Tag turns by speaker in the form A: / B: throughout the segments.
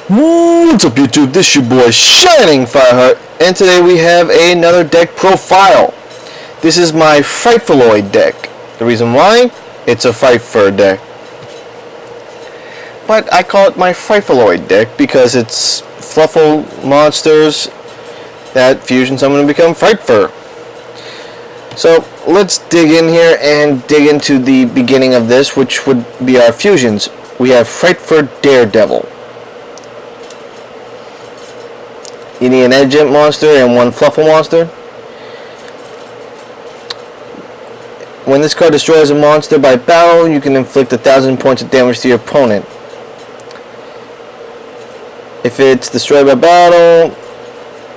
A: What's up, YouTube? This your boy Shining Fireheart, and today we have another deck profile. This is my Frightfuloid deck. The reason why? It's a Frightfur deck. But I call it my Frightfuloid deck because it's Fluffal monsters that fusion summon and become Frightfur. So let's dig in here and dig into the beginning of this, which would be our fusions. We have Frightfur Daredevil. You need an Edgent monster and one Fluffal monster. When this card destroys a monster by battle, you can inflict 1,000 points of damage to your opponent. If it's destroyed by battle,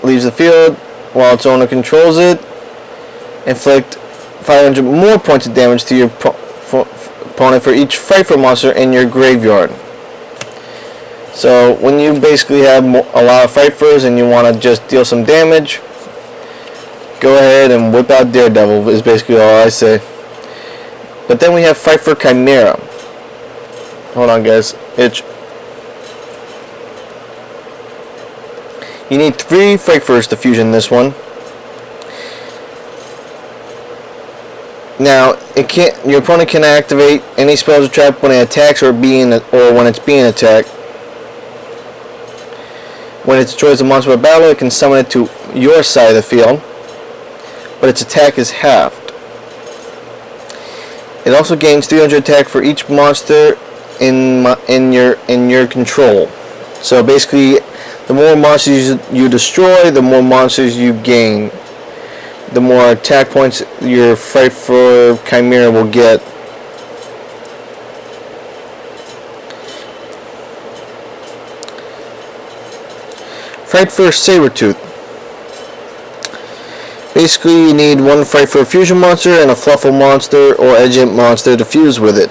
A: leaves the field while its owner controls it, inflict 500 more points of damage to your opponent for each Frightfur monster in your graveyard. So when you basically have a lot of Frightfurs and you want to just deal some damage, go ahead and whip out Daredevil is basically all I say. But then we have Frightfur Chimera. Hold on, guys. You need 3 Frightfurs to fusion this one. Now, your opponent can activate any spells or trap when it attacks or when it's being attacked. When it destroys a monster by battle, it can summon it to your side of the field, but its attack is halved. It also gains 300 attack for each monster in your control. So basically, the more monsters you destroy, the more monsters you gain. The more attack points your Frightfur Chimera will get. Frightfur Sabertooth. Basically, you need one Frightfur fusion monster and a Fluffal monster or Edgent monster to fuse with it.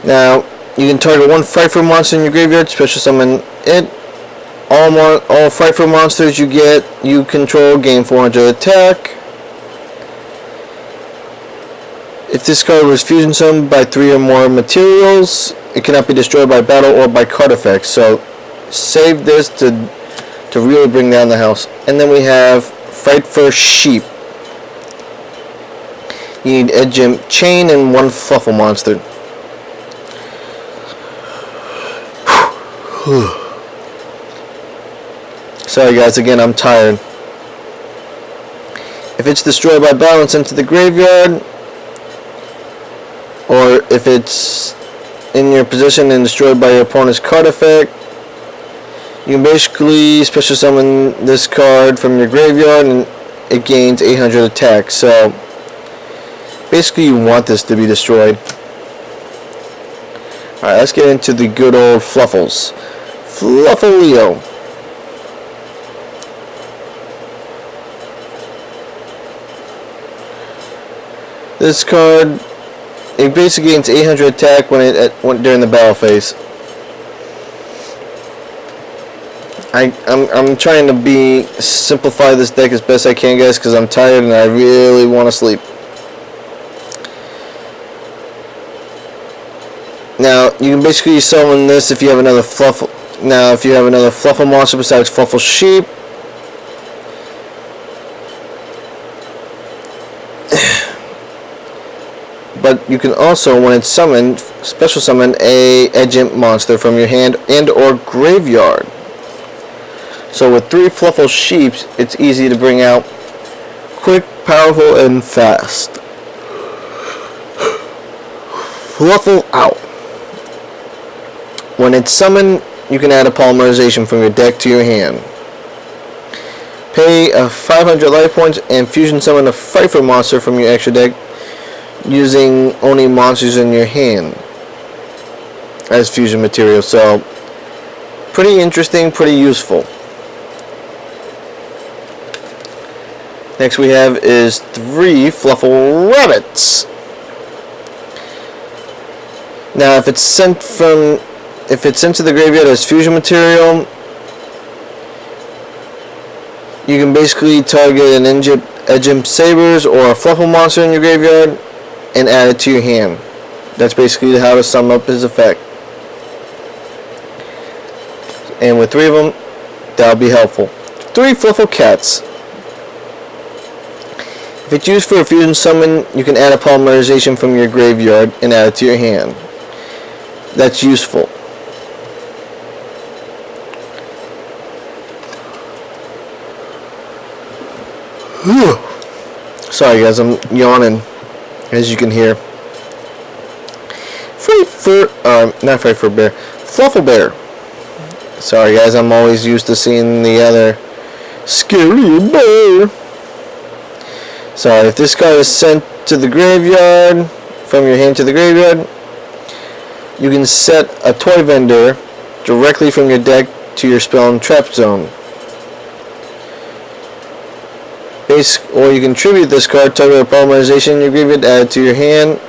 A: Now, you can target one Frightfur monster in your graveyard, special summon it. All Frightfur monsters you control gain 400 attack. If this card was fusion summoned by 3 or more materials, it cannot be destroyed by battle or by card effects. So save this to really bring down the house. And then we have Frightfur Sheep. You need Edgent Chain and one Fluffal monster. Sorry guys, again I'm tired. If it's destroyed by battle and sent to the graveyard, or if it's in your position and destroyed by your opponent's card effect, you can basically special summon this card from your graveyard and it gains 800 attack. So basically you want this to be destroyed. Alright, let's get into the good old Fluffals. Fluffalio. This card, it basically gains 800 attack during the battle phase. I'm trying to simplify this deck as best I can, guys, because I'm tired and I really want to sleep. Now you can basically summon this if you have another Fluffal. Now if you have another Fluffal monster besides Fluffal Sheep, but you can also, when it's summoned, special summon a Edgent monster from your hand and or graveyard. So with 3 Fluffal Sheeps, it's easy to bring out, quick, powerful, and fast. Fluffal out. When it's summoned, you can add a polymerization from your deck to your hand. Pay 500 life points and fusion summon a Frightfur monster from your extra deck, using only monsters in your hand as fusion material. So pretty interesting, pretty useful. Next we have is 3 Fluffal Rabbits. Now if it's sent to the graveyard as fusion material, you can basically target an Edgent Sabers or a Fluffal monster in your graveyard and add it to your hand. That's basically how to sum up his effect. And with 3 of them, that'll be helpful. 3 Fluffal Cats. If it's used for a fusion summon, you can add a polymerization from your graveyard and add it to your hand. That's useful. Sorry guys, I'm yawning, as you can hear. Not Frightfur Bear, Fluffal Bear. Sorry guys, I'm always used to seeing the other scary bear. Sorry, if this card is sent to the graveyard, from your hand to the graveyard, you can set a toy vendor directly from your deck to your spell and trap zone. Or you can tribute this card, target a polymerization in your graveyard, add it to your hand.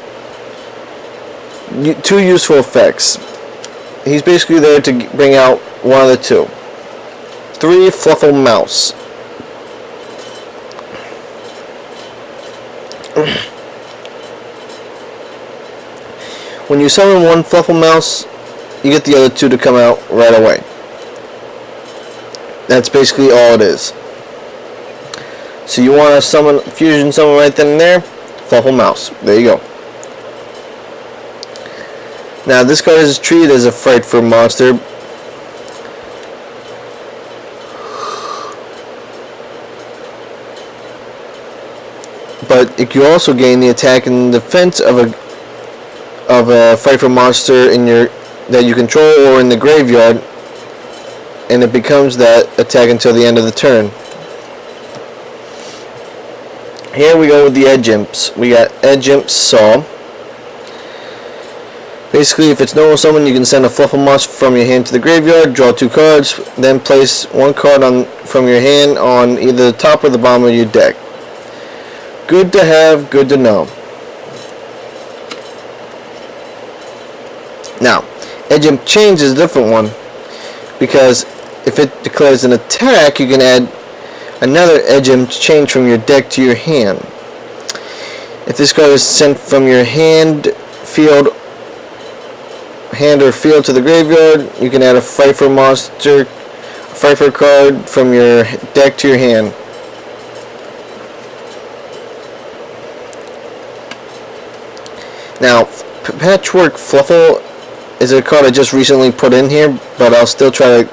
A: 2 useful effects. He's basically there to bring out one of the 2. 3 Fluffal Mouse. When you summon 1 Fluffal Mouse, you get the other 2 to come out right away. That's basically all it is. So you want to summon fusion summon right then and there, Fluffal Mouse. There you go. Now this card is treated as a Frightfur monster. But it can also gain the attack and defense of a Frightfur monster in your that you control or in the graveyard, and it becomes that attack until the end of the turn. Here we go with the Edge Imps. We got Edge Imp Saw. Basically, if it's normal summon, you can send a Fluffal Monster from your hand to the graveyard, draw 2 cards, then place 1 card from your hand on either the top or the bottom of your deck. Good to have, good to know. Now, Edge Imp Change is a different one, because if it declares an attack, you can add another Edge Imp Change from your deck to your hand. If this card is sent from your hand or field to the graveyard, you can add a Frightfur monster, Frightfur card from your deck to your hand. Now, Patchwork Fluffal is a card I just recently put in here, but I'll still try to.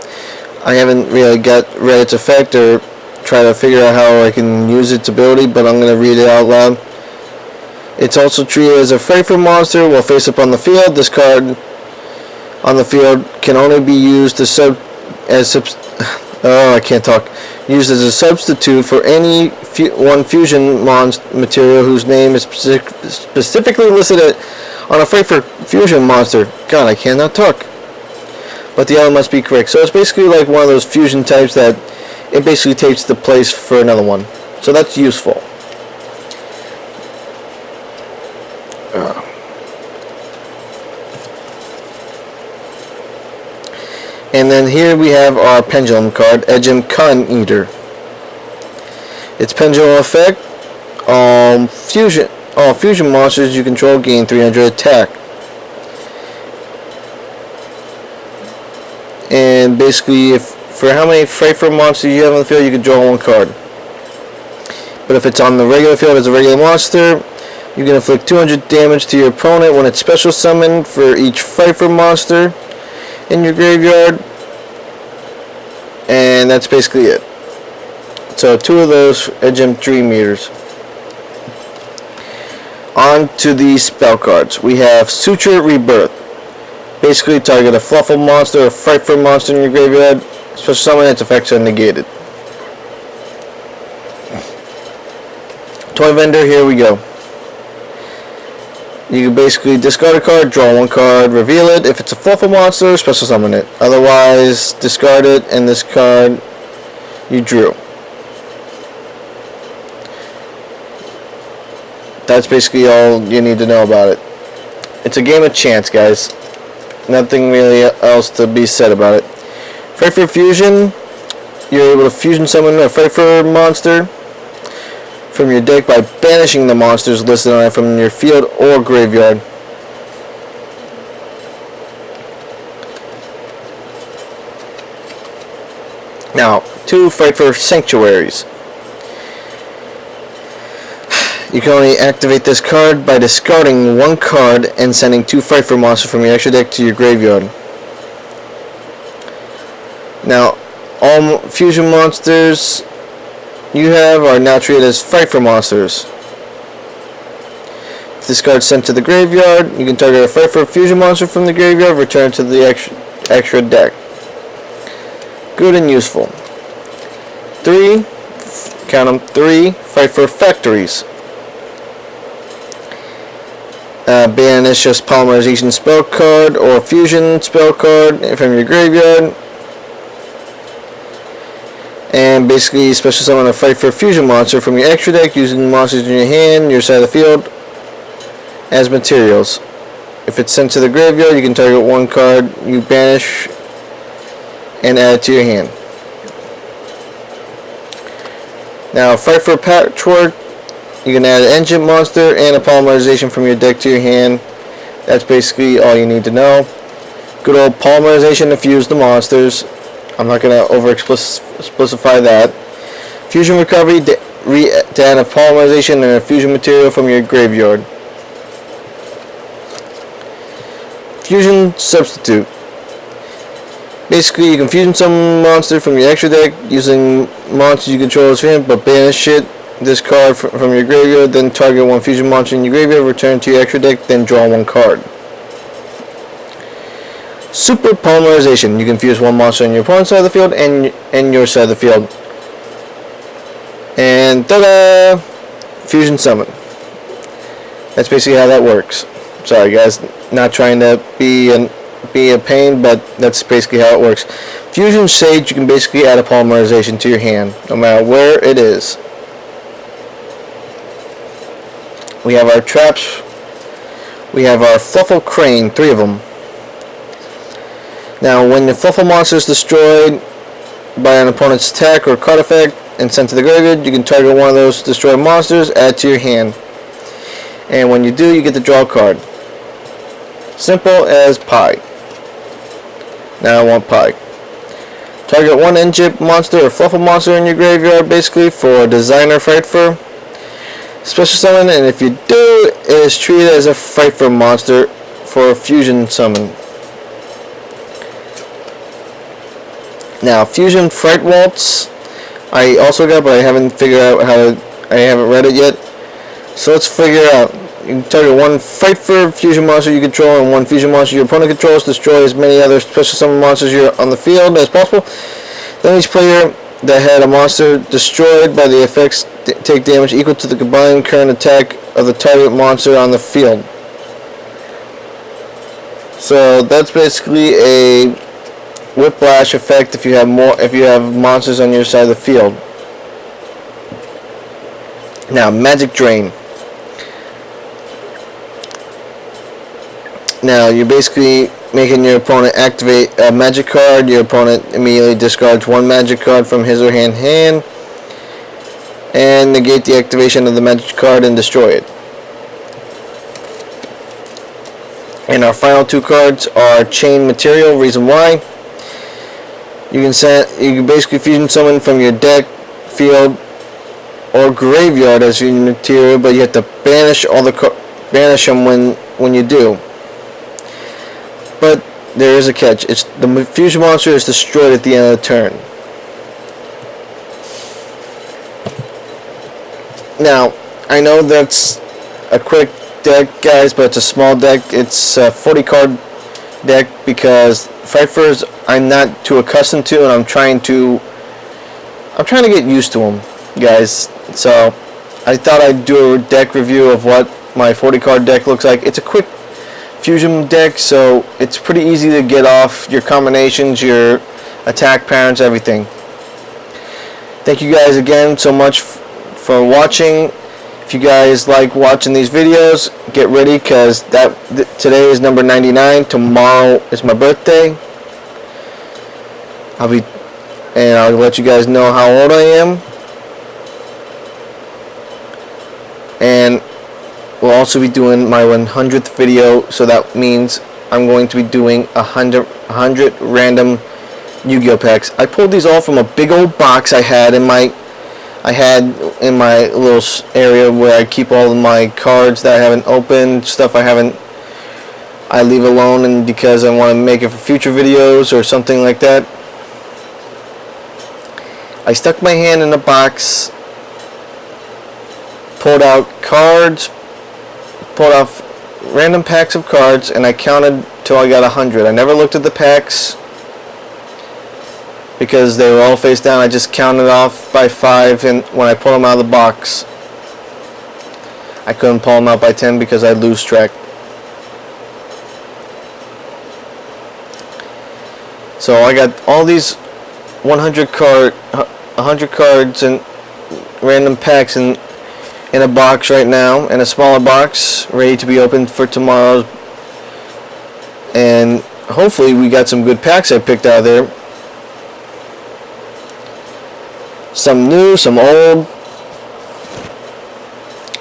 A: I haven't really read its effect or try to figure out how I can use its ability, but I'm going to read it out loud. It's also treated as a Frightfur monster while face up on the field. This card on the field can only be used used as a substitute for any one fusion material whose name is specifically listed on a Frightfur fusion monster. God, I cannot talk. But the other must be correct. So it's basically like one of those fusion types that it basically takes the place for another one. So that's useful. And then here we have our Pendulum card, Edge Imp Cotton Eater. Its Pendulum effect, all fusion monsters you control gain 300 attack. And basically, for how many Frightfur monsters you have on the field, you can draw 1 card. But if it's on the regular field as a regular monster, you can inflict 200 damage to your opponent when it's special summoned for each Frightfur monster in your graveyard. And that's basically it. So 2 of those Edge Imp Dream Eaters. On to the spell cards. We have Suture Rebirth. Basically target a Fluffal monster or Frightfur monster in your graveyard. Special summon, its effects are negated. Toy Vendor, here we go. You can basically discard a card, draw 1 card, reveal it. If it's a Fluffal monster, special summon it. Otherwise, discard it, and this card you drew. That's basically all you need to know about it. It's a game of chance, guys. Nothing really else to be said about it. Frightfur Fusion, you're able to fusion summon a Frightfur monster from your deck by banishing the monsters listed on it from your field or graveyard. Now, 2 fight for sanctuaries. You can only activate this card by discarding 1 card and sending 2 fight for monsters from your extra deck to your graveyard. Now, all fusion monsters you have are now treated as fight for monsters. If this card is sent to the graveyard, you can target a fight for fusion monster from the graveyard, return to the extra deck. Good and useful. 3, count them, 3 fight for factories. Banish a polymerization spell card or fusion spell card from your graveyard. And basically special summon a fight for fusion monster from your extra deck using monsters in your hand, your side of the field, as materials. If it's sent to the graveyard, you can target 1 card you banish and add it to your hand. Now, fight for patchwork. You can add an engine monster and a polymerization from your deck to your hand. That's basically all you need to know. Good old polymerization to fuse the monsters. I'm not going to over-explicify that. Fusion recovery to add a polymerization and a fusion material from your graveyard. Fusion substitute. Basically, you can fusion some monster from your extra deck using monsters you control as him, but banish this card from your graveyard, then target 1 fusion monster in your graveyard, return to your extra deck, then draw 1 card. Super polymerization. You can fuse 1 monster on your opponent's side of the field and your side of the field. And ta-da! Fusion summon. That's basically how that works. Sorry guys, not trying to be a pain, but that's basically how it works. Fusion Sage, you can basically add a polymerization to your hand, no matter where it is. We have our traps. We have our Fluffal Crane, 3 of them. Now, when the Fluffal monster is destroyed by an opponent's attack or card effect and sent to the graveyard, you can target 1 of those destroyed monsters, add to your hand. And when you do, you get to draw a card. Simple as pie. Now I want pie. Target 1 engine monster or Fluffal monster in your graveyard, basically, for a designer fight for. Special summon, and if you do, it is treated as a fight for monster for a fusion summon. Now, Fusion Fright Waltz, I also got, but I haven't figured out I haven't read it yet. So let's figure it out. You can target 1 fight for fusion monster you control and 1 fusion monster your opponent controls. Destroy as many other special summon monsters you're on the field as possible. Then each player that had a monster destroyed by the effects take damage equal to the combined current attack of the target monster on the field. So that's basically a whiplash effect if you have monsters on your side of the field. Now, Magic Drain. Now, you're basically making your opponent activate a magic card. Your opponent immediately discards 1 magic card from his or her hand and negate the activation of the magic card and destroy it. And our final 2 cards are Chain Material. Reason why: you can basically fusion summon from your deck, field, or graveyard as your material, but you have to banish them when you do. But there is a catch. The fusion monster is destroyed at the end of the turn. Now, I know that's a quick deck, guys, but it's a small deck. It's a 40 card deck because Fighters I'm not too accustomed to, and I'm trying to get used to them, guys. So I thought I'd do a deck review of what my 40 card deck looks like. It's a quick fusion deck, so it's pretty easy to get off your combinations, your attack patterns, everything. Thank you guys again so much for watching. If you guys like watching these videos, get ready, because today is number 99. Tomorrow is my birthday. I'll let you guys know how old I am. And we'll also be doing my 100th video, so that means I'm going to be doing 100 random Yu-Gi-Oh packs. I pulled these all from a big old box I had in my little area where I keep all of my cards that I haven't opened, stuff I leave alone, and because I want to make it for future videos or something like that. I stuck my hand in the box, pulled out cards, pulled off random packs of cards, and I counted till I got 100. I never looked at the packs because they were all face down. I just counted off by 5, and when I pulled them out of the box, I couldn't pull them out by 10 because I'd lose track. So I got all these 100 cards and random packs in a box right now, in a smaller box, ready to be opened for tomorrow. And hopefully we got some good packs I picked out of there. Some new, some old,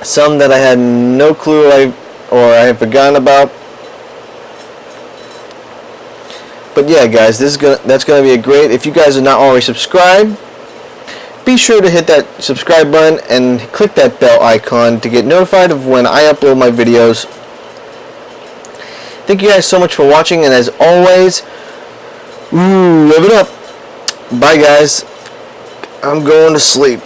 A: some that I had no clue I had forgotten about. But yeah, guys, that's gonna be a great. If you guys are not already subscribed, be sure to hit that subscribe button and click that bell icon to get notified of when I upload my videos. Thank you guys so much for watching, and as always, live it up. Bye, guys. I'm going to sleep.